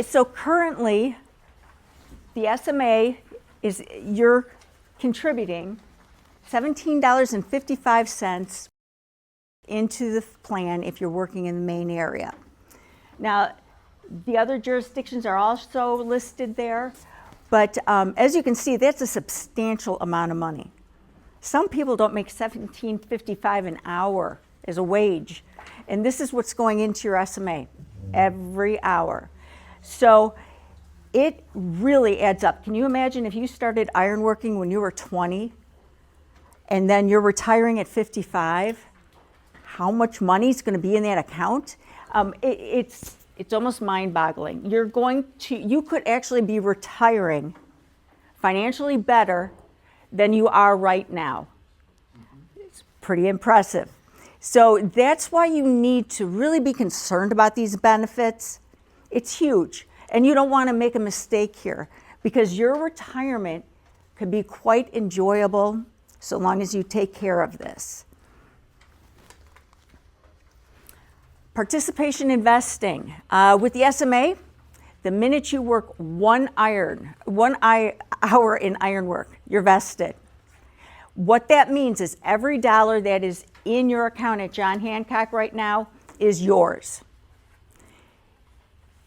so currently, the SMA is, you're contributing $17.55 into the plan if you're working in the Maine area. Now, the other jurisdictions are also listed there, but as you can see, that's a substantial amount of money. Some people don't make $17.55 an hour as a wage, and this is what's going into your SMA every hour. So it really adds up. Can you imagine if you started ironworking when you were 20 and then you're retiring at 55? How much money is going to be in that account? It's almost mind-boggling. You could actually be retiring financially better than you are right now. It's pretty impressive. So that's why you need to really be concerned about these benefits. It's huge, and you don't want to make a mistake here because your retirement could be quite enjoyable so long as you take care of this. Participation investing. With the SMA, the minute you work 1 hour in ironwork, you're vested. What that means is every dollar that is in your account at John Hancock right now is yours.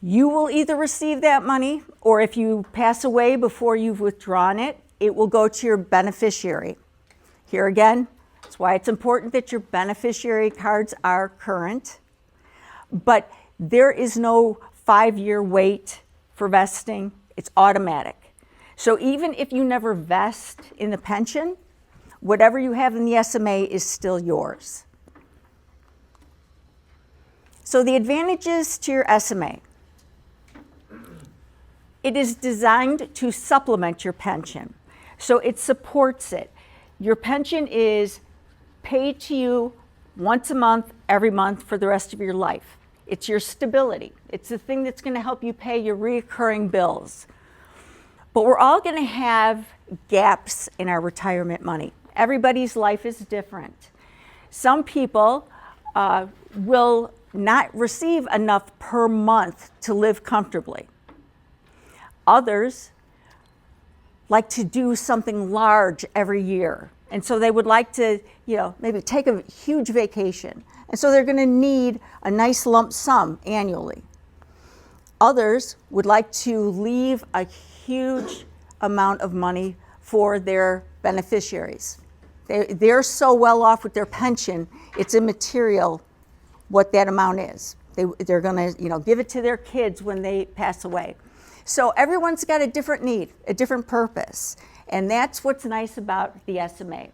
You will either receive that money, or if you pass away before you've withdrawn it, it will go to your beneficiary. Here again, that's why it's important that your beneficiary cards are current. But there is no 5-year wait for vesting. It's automatic. So even if you never vest in the pension, whatever you have in the SMA is still yours. So the advantages to your SMA. It is designed to supplement your pension. So it supports it. Your pension is paid to you once a month, every month for the rest of your life. It's your stability. It's the thing that's going to help you pay your recurring bills. But we're all going to have gaps in our retirement money. Everybody's life is different. Some people will not receive enough per month to live comfortably. Others like to do something large every year. And so they would like to, maybe take a huge vacation. And so they're going to need a nice lump sum annually. Others would like to leave a huge amount of money for their beneficiaries. They're so well off with their pension, it's immaterial what that amount is. They're going to, give it to their kids when they pass away. So everyone's got a different need, a different purpose. And that's what's nice about the SMA.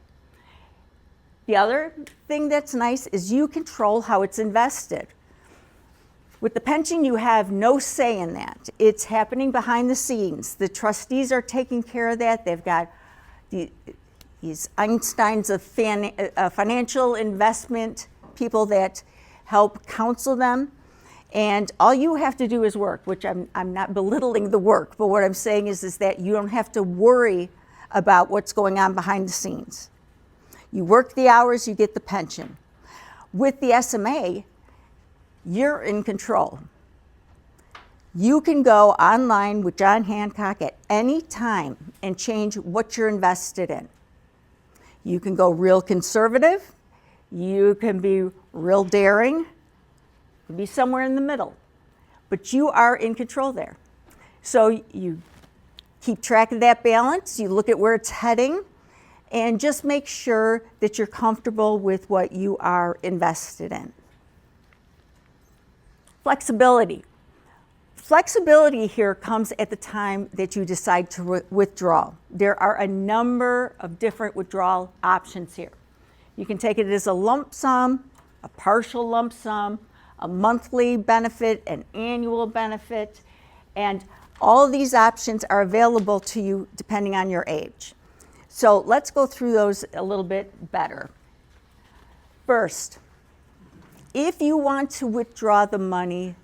The other thing that's nice is you control how it's invested. With the pension, you have no say in that. It's happening behind the scenes. The trustees are taking care of that. They've got these Einsteins of financial investment people that help counsel them. And all you have to do is work, which I'm not belittling the work, but what I'm saying is that you don't have to worry about what's going on behind the scenes. You work the hours, you get the pension. With the SMA, you're in control. You can go online with John Hancock at any time and change what you're invested in. You can go real conservative. You can be real daring. You can be somewhere in the middle. But you are in control there. So you keep track of that balance. You look at where it's heading. And just make sure that you're comfortable with what you are invested in. Flexibility. Flexibility here comes at the time that you decide to withdraw. There are a number of different withdrawal options here. You can take it as a lump sum, a partial lump sum, a monthly benefit, an annual benefit, and all of these options are available to you depending on your age. So let's go through those a little bit better. First, if you want to withdraw the money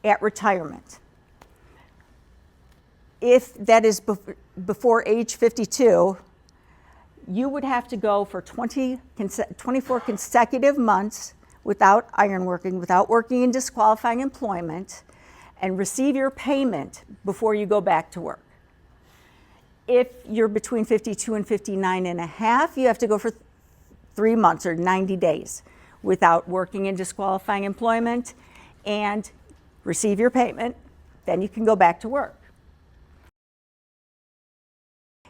at retirement, if that is before age 52, you would have to go for 24 consecutive months without ironworking, without working in disqualifying employment, and receive your payment before you go back to work. If you're between 52 and 59 and a half, you have to go for 3 months or 90 days without working in disqualifying employment and receive your payment. Then you can go back to work.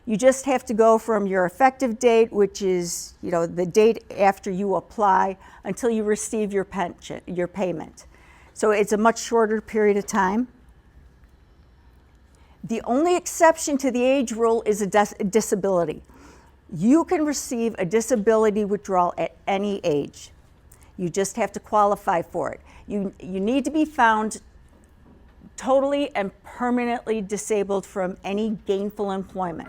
You just have to go from your effective date, which is, the date after you apply, until you receive your pension, your payment. So it's a much shorter period of time. The only exception to the age rule is a disability. You can receive a disability withdrawal at any age. You just have to qualify for it. You need to be found totally and permanently disabled from any gainful employment.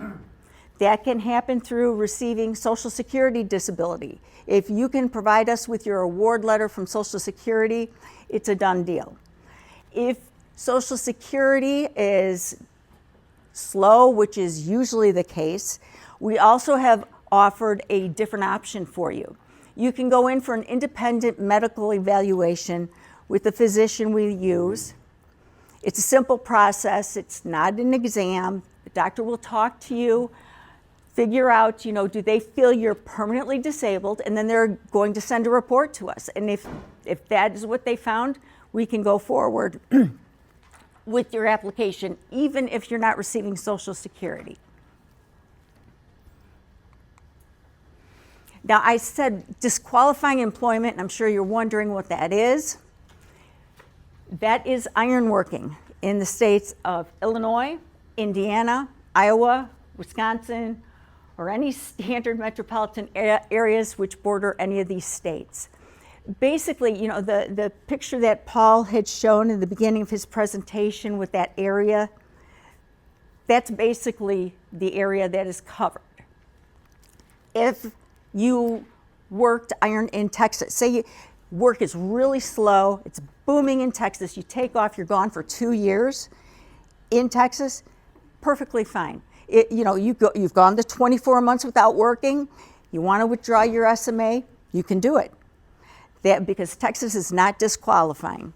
That can happen through receiving Social Security disability. If you can provide us with your award letter from Social Security, it's a done deal. If Social Security is slow, which is usually the case, we also have offered a different option for you. You can go in for an independent medical evaluation with the physician we use. It's a simple process. It's not an exam. The doctor will talk to you, figure out, do they feel you're permanently disabled, and then they're going to send a report to us. And if that is what they found, we can go forward with your application, even if you're not receiving Social Security. Now, I said disqualifying employment, and I'm sure you're wondering what that is. That is ironworking in the states of Illinois, Indiana, Iowa, Wisconsin, or any standard metropolitan areas which border any of these states. Basically, the picture that Paul had shown in the beginning of his presentation with that area, that's basically the area that is covered. If you worked iron in Texas, say work is really slow, it's booming in Texas, you take off, you're gone for 2 years in Texas, perfectly fine. You've gone to 24 months without working, you want to withdraw your SMA, you can do it. Because Texas is not disqualifying.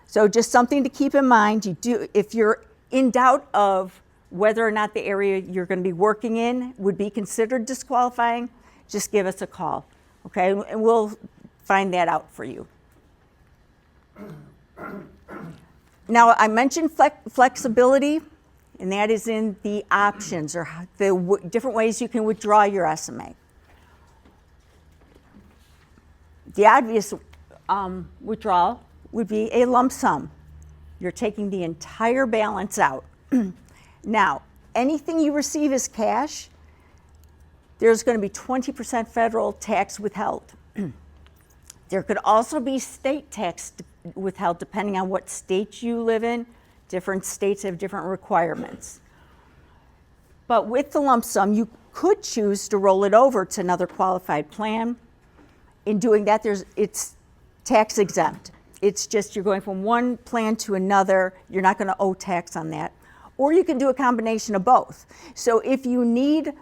So just something to keep in mind. If you're in doubt of whether or not the area you're going to be working in would be considered disqualifying, just give us a call, okay? And we'll find that out for you. Now, I mentioned flexibility, and that is in the options or the different ways you can withdraw your SMA. The obvious withdrawal would be a lump sum. You're taking the entire balance out. Now, anything you receive as cash, there's going to be 20% federal tax withheld. There could also be state tax withheld depending on what state you live in. Different states have different requirements. But with the lump sum, you could choose to roll it over to another qualified plan. In doing that, it's tax exempt. It's just you're going from one plan to another. You're not going to owe tax on that. Or you can do a combination of both. So if you need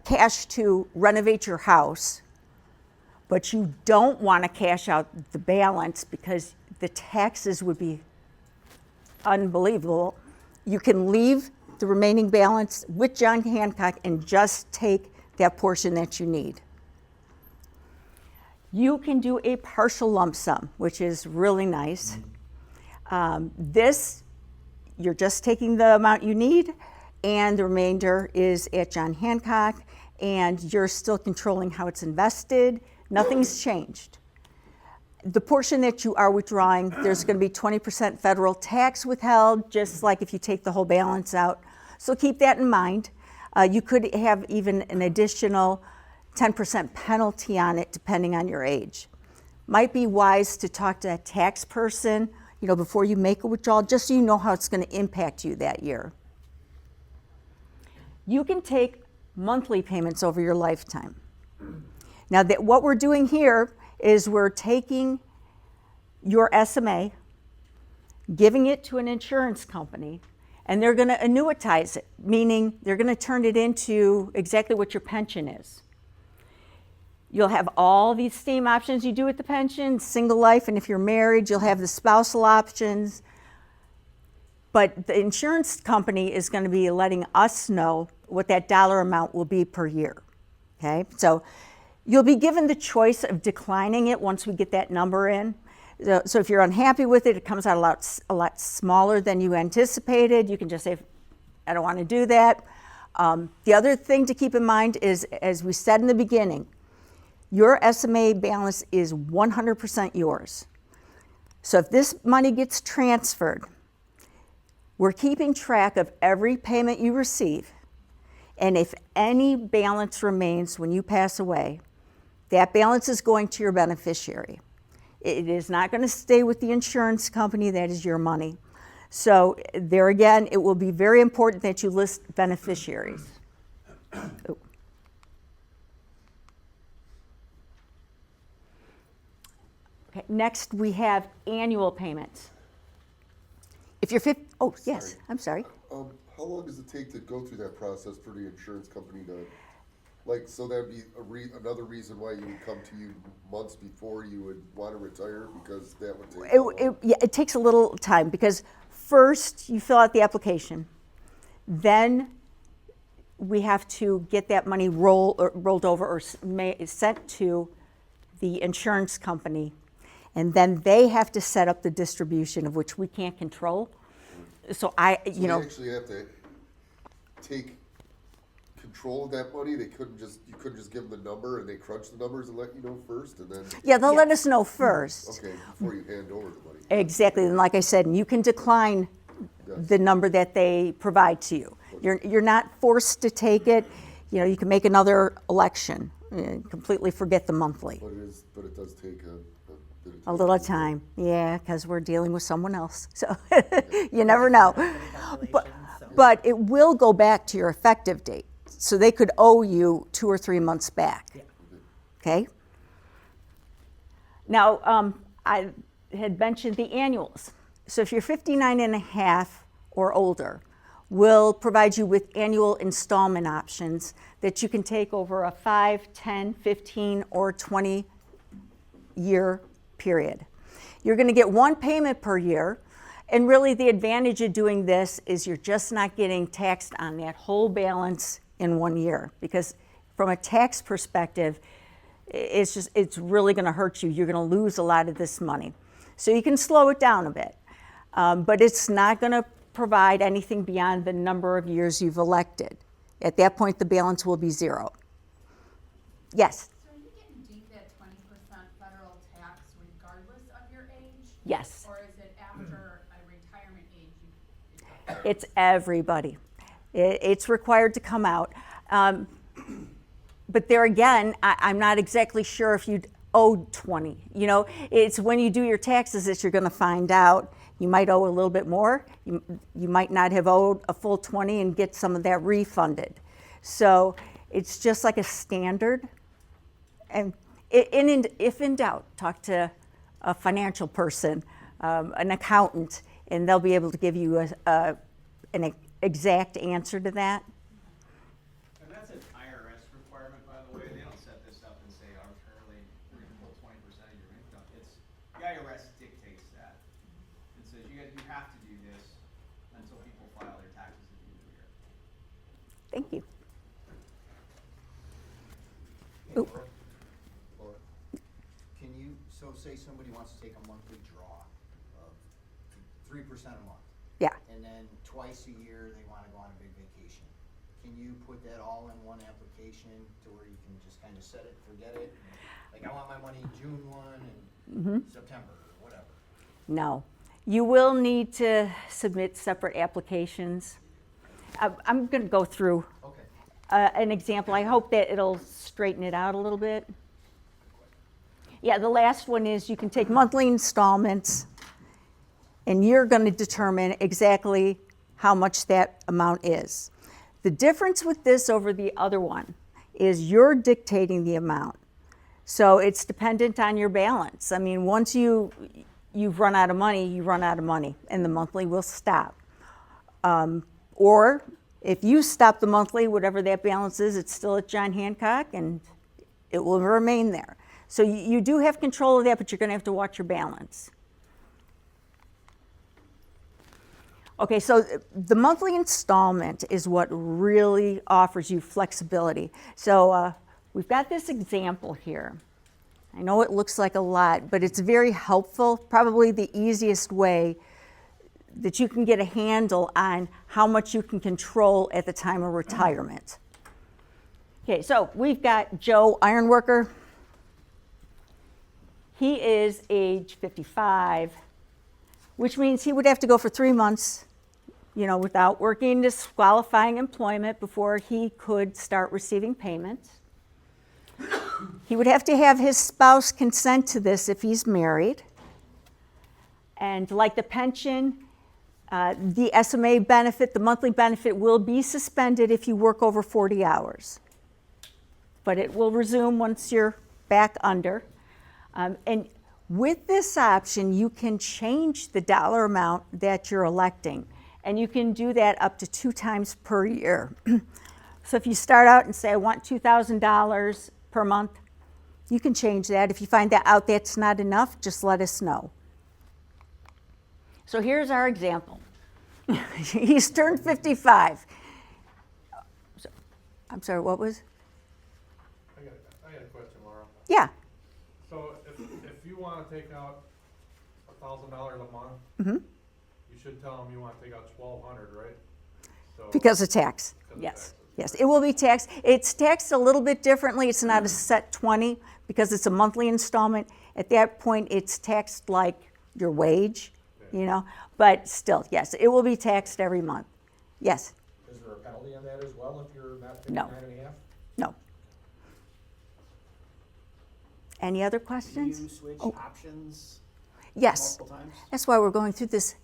cash to renovate your house, but you don't want to cash out the balance because the taxes would be unbelievable, you can leave the remaining balance with John Hancock and just take that portion that you need. You can do a partial lump sum, which is really nice. You're just taking the amount you need, and the remainder is at John Hancock, and you're still controlling how it's invested. Nothing's changed. The portion that you are withdrawing, there's going to be 20% federal tax withheld, just like if you take the whole balance out. So keep that in mind. You could have even an additional 10% penalty on it depending on your age. Might be wise to talk to a tax person, before you make a withdrawal, just so you know how it's going to impact you that year. You can take monthly payments over your lifetime. Now, what we're doing here is we're taking your SMA, giving it to an insurance company, and they're going to annuitize it, meaning they're going to turn it into exactly what your pension is. You'll have all these same options you do with the pension, single life, and if you're married, you'll have the spousal options. But the insurance company is going to be letting us know what that dollar amount will be per year. Okay, so you'll be given the choice of declining it once we get that number in. So if you're unhappy with it, it comes out a lot smaller than you anticipated. You can just say, I don't want to do that. The other thing to keep in mind is, as we said in the beginning, your SMA balance is 100% yours. So if this money gets transferred, we're keeping track of every payment you receive. And if any balance remains when you pass away, that balance is going to your beneficiary. It is not going to stay with the insurance company. That is your money. So there again, it will be very important that you list beneficiaries. Oh. Okay, next we have annual payments. If you're yes, I'm sorry. How long does it take to go through that process for the insurance company to, like, so that'd be another reason why you would come to you months before you would want to retire, because that would take it takes a little time, because first you fill out the application, then we have to get that money rolled over or sent to the insurance company, and then they have to set up the distribution, of which we can't control. So you actually have to take control of that money. You couldn't just give them the number and they crunch the numbers and let you know first, and then they'll let us know first. Okay, before you hand over the money. Exactly, and like I said, you can decline the number that they provide to you. You're not forced to take it. You can make another election. Completely forget the monthly. But it does take a little time, because we're dealing with someone else. So you never know. But it will go back to your effective date. So they could owe you 2 or 3 months back. Okay? Now, I had mentioned the annuals. So if you're 59 and a half or older, we'll provide you with annual installment options that you can take over a 5, 10, 15, or 20-year period. You're going to get one payment per year, and really the advantage of doing this is you're just not getting taxed on that whole balance in 1 year, because from a tax perspective, it's really going to hurt you. You're going to lose a lot of this money. So you can slow it down a bit, but it's not going to provide anything beyond the number of years you've elected. At that point, the balance will be zero. Yes? Yes. Or is it after a retirement age? It's everybody. It's required to come out. But there again, I'm not exactly sure if you'd owe 20. It's when you do your taxes that you're going to find out. You might owe a little bit more. You might not have owed a full 20 and get some of that refunded. So it's just like a standard. And if in doubt, talk to a financial person, an accountant, and they'll be able to give you an exact answer to that. And that's an IRS requirement, by the way. They don't set this up and say arbitrarily we're going to pull 20% of your income. The IRS dictates that. It says you have to do this until people file their taxes at the end of the year. Thank you. So say somebody wants to take a monthly draw of 3% a month. Yeah. And then twice a year they want to go on a big vacation. Can you put that all in one application to where you can just kind of set it, forget it? Like, I want my money June 1 and September or whatever. No. You will need to submit separate applications. I'm going to go through an example. I hope that it'll straighten it out a little bit. Yeah, the last one is you can take monthly installments, and you're going to determine exactly how much that amount is. The difference with this over the other one is you're dictating the amount. So it's dependent on your balance. I mean, once you've run out of money, you run out of money, and the monthly will stop. Or if you stop the monthly, whatever that balance is, it's still at John Hancock, and it will remain there. So you do have control of that, but you're going to have to watch your balance. Okay, so the monthly installment is what really offers you flexibility. So we've got this example here. I know it looks like a lot, but it's very helpful, probably the easiest way that you can get a handle on how much you can control at the time of retirement. Okay, so we've got Joe, ironworker. He is age 55, which means he would have to go for 3 months, without working disqualifying employment before he could start receiving payments. He would have to have his spouse consent to this if he's married. And like the pension, the SMA benefit, the monthly benefit will be suspended if you work over 40 hours. But it will resume once you're back under. And with this option, you can change the dollar amount that you're electing. And you can do that up to 2 times per year. So if you start out and say, I want $2,000 per month, you can change that. If you find that out that's not enough, just let us know. So here's our example. He's turned 55. I'm sorry, what was? I got a question, Laura. Yeah. So if you want to take out $1,000 a month, Mm-hmm. you should tell them you want to take out $1,200, right? So Because of tax. because of Yes. taxes. Yes, it will be taxed. It's taxed a little bit differently. It's not a set 20 because it's a monthly installment. At that point, it's taxed like your wage, but still, yes, it will be taxed every month. Yes, Is there a penalty on that as well if you're not No. 59.5? no. Any other Do you questions? switch Oh. options Yes, multiple times? that's why we're going through this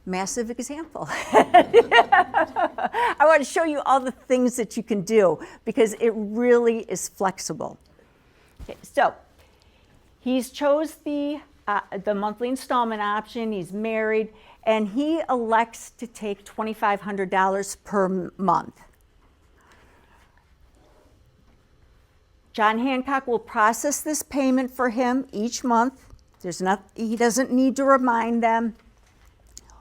massive example. I want to show you all the things that you can do because it really is flexible. Okay, so he's chose the monthly installment option. He's married, and he elects to take $2,500 per month. John Hancock will process this payment for him each month. He doesn't need to remind them.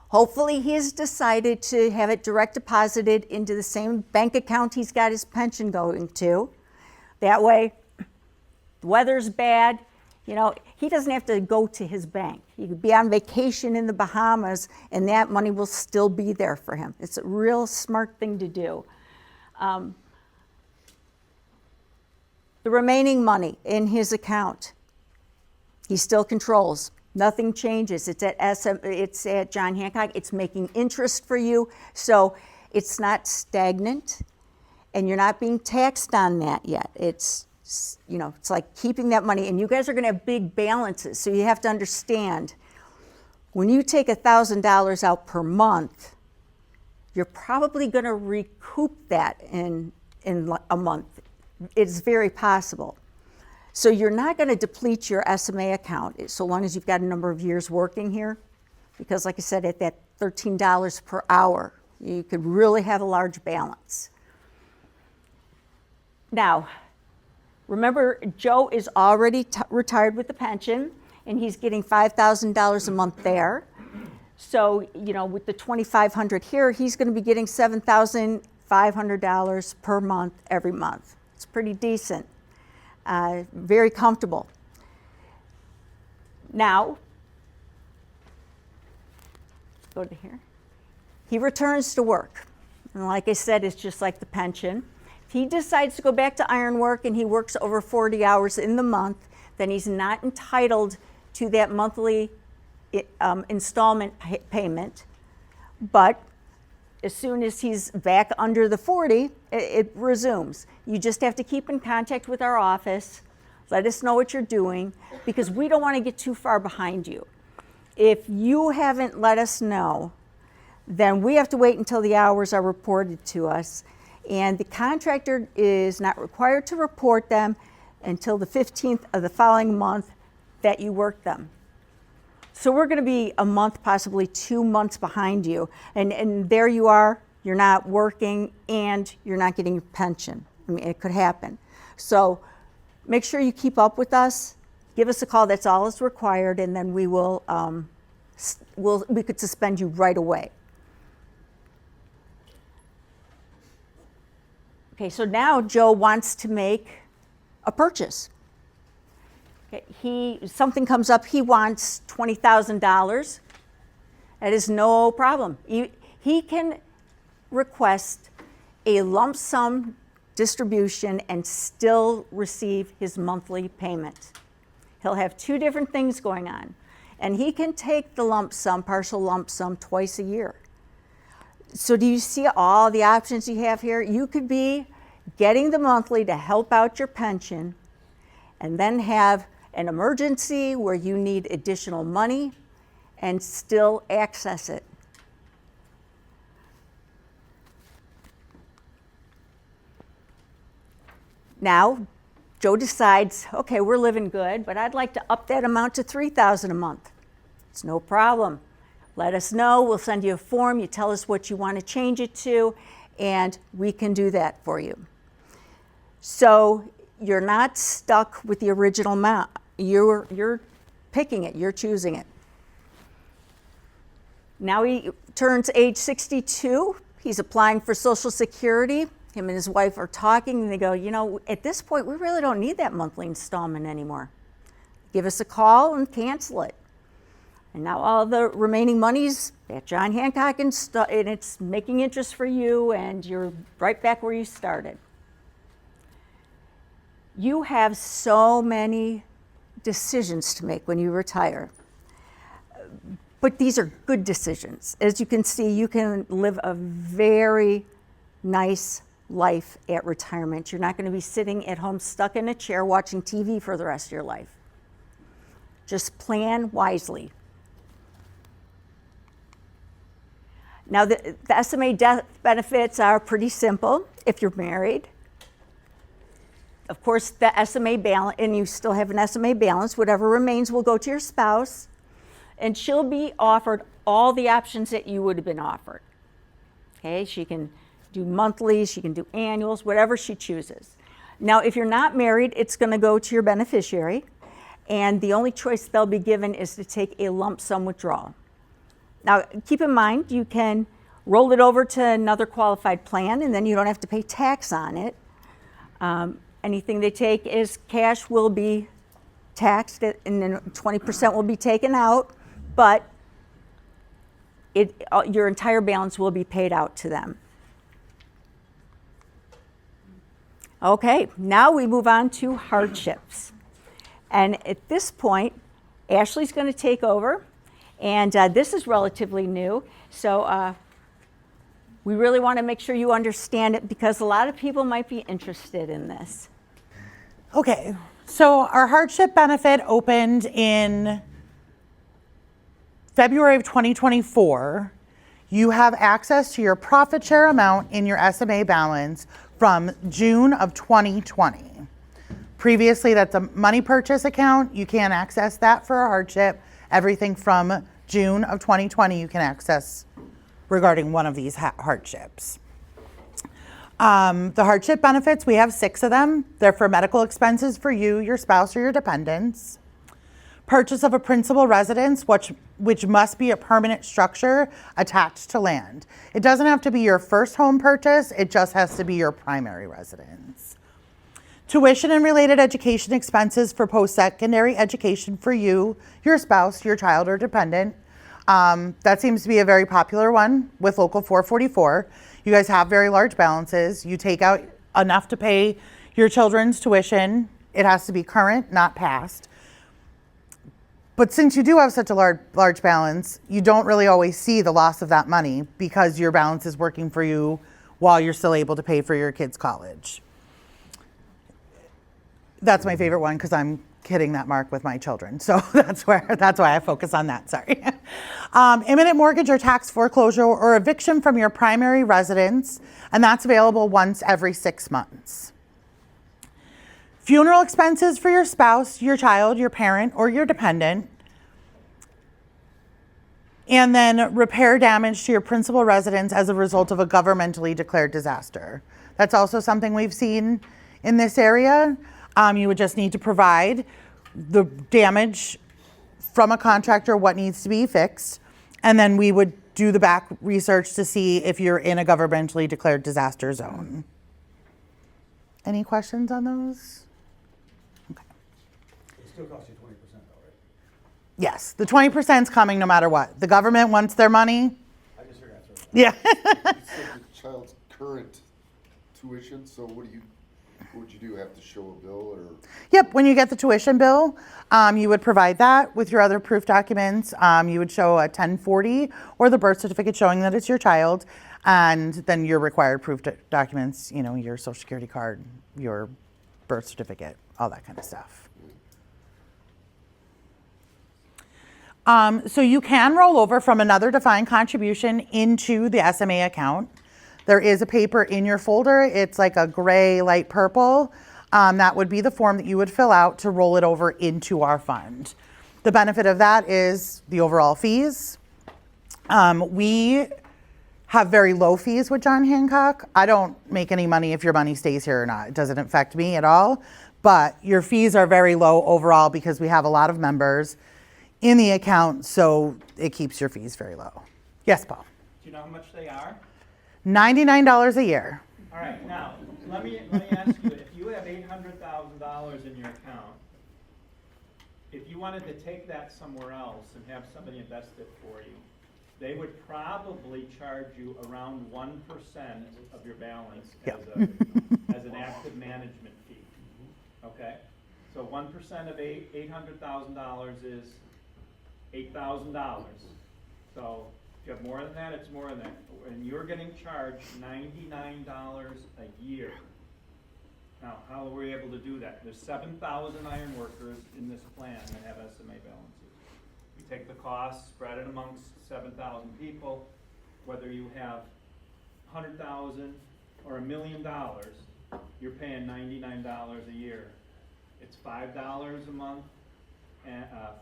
Hopefully he has decided to have it direct deposited into the same bank account he's got his pension going to. That way, the weather's bad, he doesn't have to go to his bank. He could be on vacation in the Bahamas and that money will still be there for him. It's a real smart thing to do. The remaining money in his account, he still controls. Nothing changes. It's at John Hancock. It's making interest for you, so it's not stagnant, and you're not being taxed on that yet. It's like keeping that money, and you guys are going to have big balances, so you have to understand when you take $1,000 out per month, you're probably going to recoup that in a month. It's very possible. So you're not going to deplete your SMA account so long as you've got a number of years working here, because like I said, at that $13 per hour, you could really have a large balance. Now, remember, Joe is already retired with the pension, and he's getting $5,000 a month there. So, with the $2,500 here, he's going to be getting $7,500 per month every month. It's pretty decent. Very comfortable. Now, let's go to here. He returns to work. And like I said, it's just like the pension. If he decides to go back to ironwork and he works over 40 hours in the month, then he's not entitled to that monthly installment payment. But as soon as he's back under the 40, it resumes. You just have to keep in contact with our office. Let us know what you're doing, because we don't want to get too far behind you. If you haven't let us know, then we have to wait until the hours are reported to us. And the contractor is not required to report them until the 15th of the following month that you work them. So we're going to be a month, possibly 2 months behind you. And there you are, you're not working and you're not getting your pension. I mean, it could happen. So make sure you keep up with us. Give us a call, that's all that's required, and then we will, we could suspend you right away. Okay, so now Joe wants to make a purchase. Okay, something comes up, he wants $20,000. That is no problem. He can request a lump sum distribution and still receive his monthly payment. He'll have two different things going on. And he can take the lump sum, partial lump sum, twice a year. So do you see all the options you have here? You could be getting the monthly to help out your pension and then have an emergency where you need additional money and still access it. Now, Joe decides, okay, we're living good, but I'd like to up that amount to $3,000 a month. It's no problem. Let us know. We'll send you a form. You tell us what you want to change it to, and we can do that for you. So you're not stuck with the original amount. You're picking it. You're choosing it. Now he turns age 62. He's applying for Social Security. Him and his wife are talking, and they go, you know, at this point, we really don't need that monthly installment anymore. Give us a call and cancel it. And now all the remaining money's at John Hancock, and it's making interest for you, and you're right back where you started. You have so many decisions to make when you retire. But these are good decisions. As you can see, you can live a very nice life at retirement. You're not going to be sitting at home stuck in a chair watching TV for the rest of your life. Just plan wisely. Now, the SMA death benefits are pretty simple if you're married. Of course, the SMA balance, and you still have an SMA balance, whatever remains will go to your spouse, and she'll be offered all the options that you would have been offered. Okay, she can do monthlies, she can do annuals, whatever she chooses. Now, if you're not married, it's going to go to your beneficiary, and the only choice they'll be given is to take a lump sum withdrawal. Now, keep in mind, you can roll it over to another qualified plan, and then you don't have to pay tax on it. Anything they take is cash will be taxed, and then 20% will be taken out, but your entire balance will be paid out to them. Okay, now we move on to hardships. And at this point, Ashley's going to take over, and this is relatively new, so we really want to make sure you understand it because a lot of people might be interested in this. Okay, so our hardship benefit opened in February of 2024. You have access to your profit share amount in your SMA balance from June of 2020. Previously, that's a money purchase account. You can't access that for a hardship. Everything from June of 2020 you can access regarding one of these hardships. The hardship benefits, we have 6 of them. They're for medical expenses for you, your spouse, or your dependents. Purchase of a principal residence, which must be a permanent structure attached to land. It doesn't have to be your first home purchase, it just has to be your primary residence. Tuition and related education expenses for post-secondary education for you, your spouse, your child, or dependent. That seems to be a very popular one with Local 444. You guys have very large balances. You take out enough to pay your children's tuition. It has to be current, not past. But since you do have such a large balance, you don't really always see the loss of that money because your balance is working for you while you're still able to pay for your kids' college. That's my favorite one because I'm hitting that mark with my children. So that's why I focus on that, sorry. Imminent mortgage or tax foreclosure or eviction from your primary residence, and that's available once every 6 months. Funeral expenses for your spouse, your child, your parent, or your dependent. And then repair damage to your principal residence as a result of a governmentally declared disaster. That's also something we've seen in this area. You would just need to provide the damage from a contractor, what needs to be fixed, and then we would do the back research to see if you're in a governmentally declared disaster zone. Any questions on those? Okay. It still costs you 20% though, right? Yes, the 20% is coming no matter what. The government wants their money. I just figured I'd throw it out. Yeah. You said the child's current tuition, so what would you do, have to show a bill or? Yep, when you get the tuition bill, you would provide that with your other proof documents. You would show a 1040 or the birth certificate showing that it's your child, and then your required proof documents, you know, your social security card, your birth certificate, all that kind of stuff. So you can roll over from another defined contribution into the SMA account. There is a paper in your folder. It's like a gray, light purple. That would be the form that you would fill out to roll it over into our fund. The benefit of that is the overall fees. We have very low fees with John Hancock. I don't make any money if your money stays here or not. It doesn't affect me at all. But your fees are very low overall because we have a lot of members in the account, so it keeps your fees very low. Yes, Paul? Do you know how much they are? $99 a year. All right, now, let me ask you, if you have $800,000 in your account, if you wanted to take that somewhere else and have somebody invest it for you, they would probably charge you around 1% of your balance as an active management fee, okay? So 1% of $800,000 is $8,000. So if you have more than that, it's more than that. And you're getting charged $99 a year. Now, how were we able to do that? There's 7,000 iron workers in this plan that have SMA balances. You take the cost, spread it amongst 7,000 people, whether you have 100,000 or $1 million, you're paying $99 a year. It's $5 a month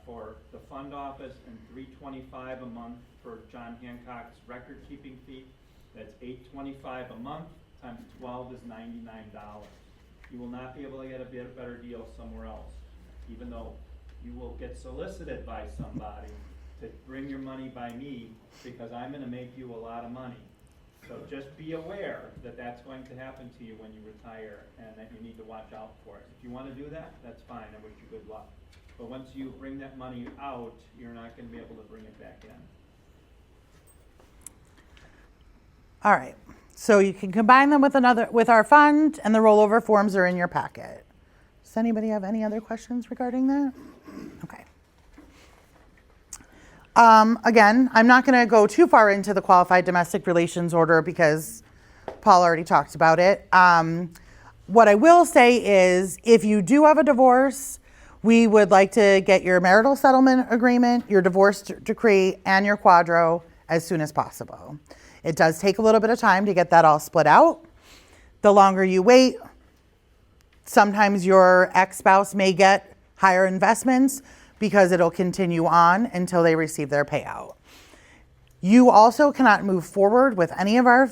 for the fund office and $325 a month for John Hancock's record keeping fee. That's $825 a month times 12 is $99. You will not be able to get a better deal somewhere else, even though you will get solicited by somebody to bring your money by me because I'm going to make you a lot of money. So just be aware that that's going to happen to you when you retire and that you need to watch out for it. If you want to do that, that's fine. I wish you good luck. But once you bring that money out, you're not going to be able to bring it back in. All right, so you can combine them with our fund, and the rollover forms are in your packet. Does anybody have any other questions regarding that? Okay. Again, I'm not going to go too far into the qualified domestic relations order because Paul already talked about it. What I will say is if you do have a divorce, we would like to get your marital settlement agreement, your divorce decree, and your quadro as soon as possible. It does take a little bit of time to get that all split out. The longer you wait, sometimes your ex-spouse may get higher investments because it'll continue on until they receive their payout. You also cannot move forward with any of our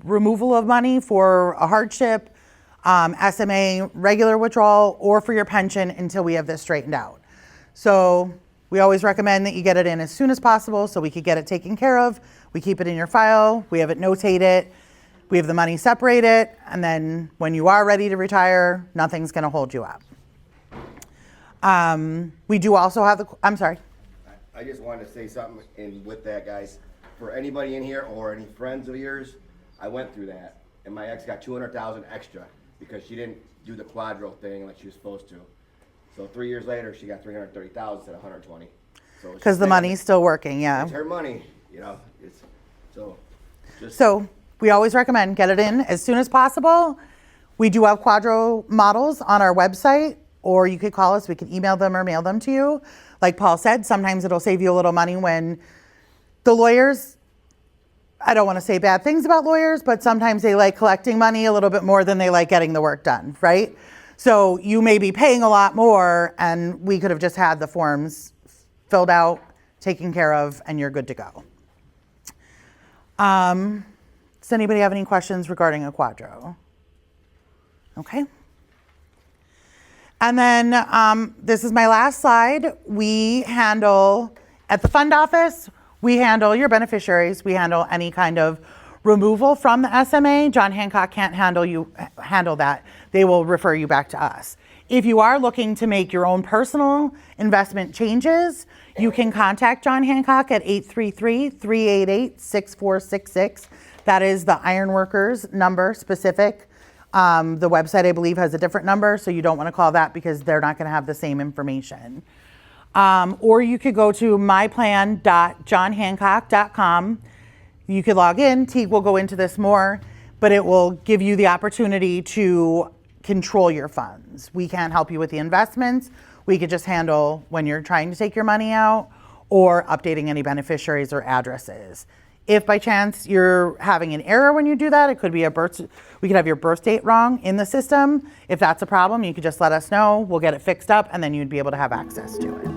removal of money for a hardship, SMA, regular withdrawal, or for your pension until we have this straightened out. So we always recommend that you get it in as soon as possible so we could get it taken care of. We keep it in your file, we have it notated, we have the money separated, and then when you are ready to retire, nothing's gonna hold you up. We do also have I'm sorry. I just wanted to say something with that, guys. For anybody in here or any friends of yours, I went through that, and my ex got $200,000 extra because she didn't do the quadro thing like she was supposed to. So 3 years later, she got $330,000 instead of $120,000. So Because the money's still working, yeah. It's her money, you know. So we always recommend get it in as soon as possible. We do have quadro models on our website, or you could call us. We can email them or mail them to you. Like Paul said, sometimes it'll save you a little money when the lawyers, I don't want to say bad things about lawyers, but sometimes they like collecting money a little bit more than they like getting the work done, right? So you may be paying a lot more, and we could have just had the forms filled out, taken care of, and you're good to go. Does anybody have any questions regarding a quadro? Okay. And then this is my last slide. We handle, at the fund office, we handle your beneficiaries. We handle any kind of removal from the SMA, John Hancock can't handle that. They will refer you back to us. If you are looking to make your own personal investment changes, you can contact John Hancock at 833-388-6466. That is the Ironworkers number specific. The website, I believe, has a different number, so you don't want to call that because they're not going to have the same information. Or you could go to myplan.johnhancock.com. You could log in. Teague will go into this more, but it will give you the opportunity to control your funds. We can't help you with the investments. We could just handle when you're trying to take your money out or updating any beneficiaries or addresses. If by chance you're having an error when you do that, it could be we could have your birth date wrong in the system. If that's a problem, you could just let us know. We'll get it fixed up and then you'd be able to have access to it.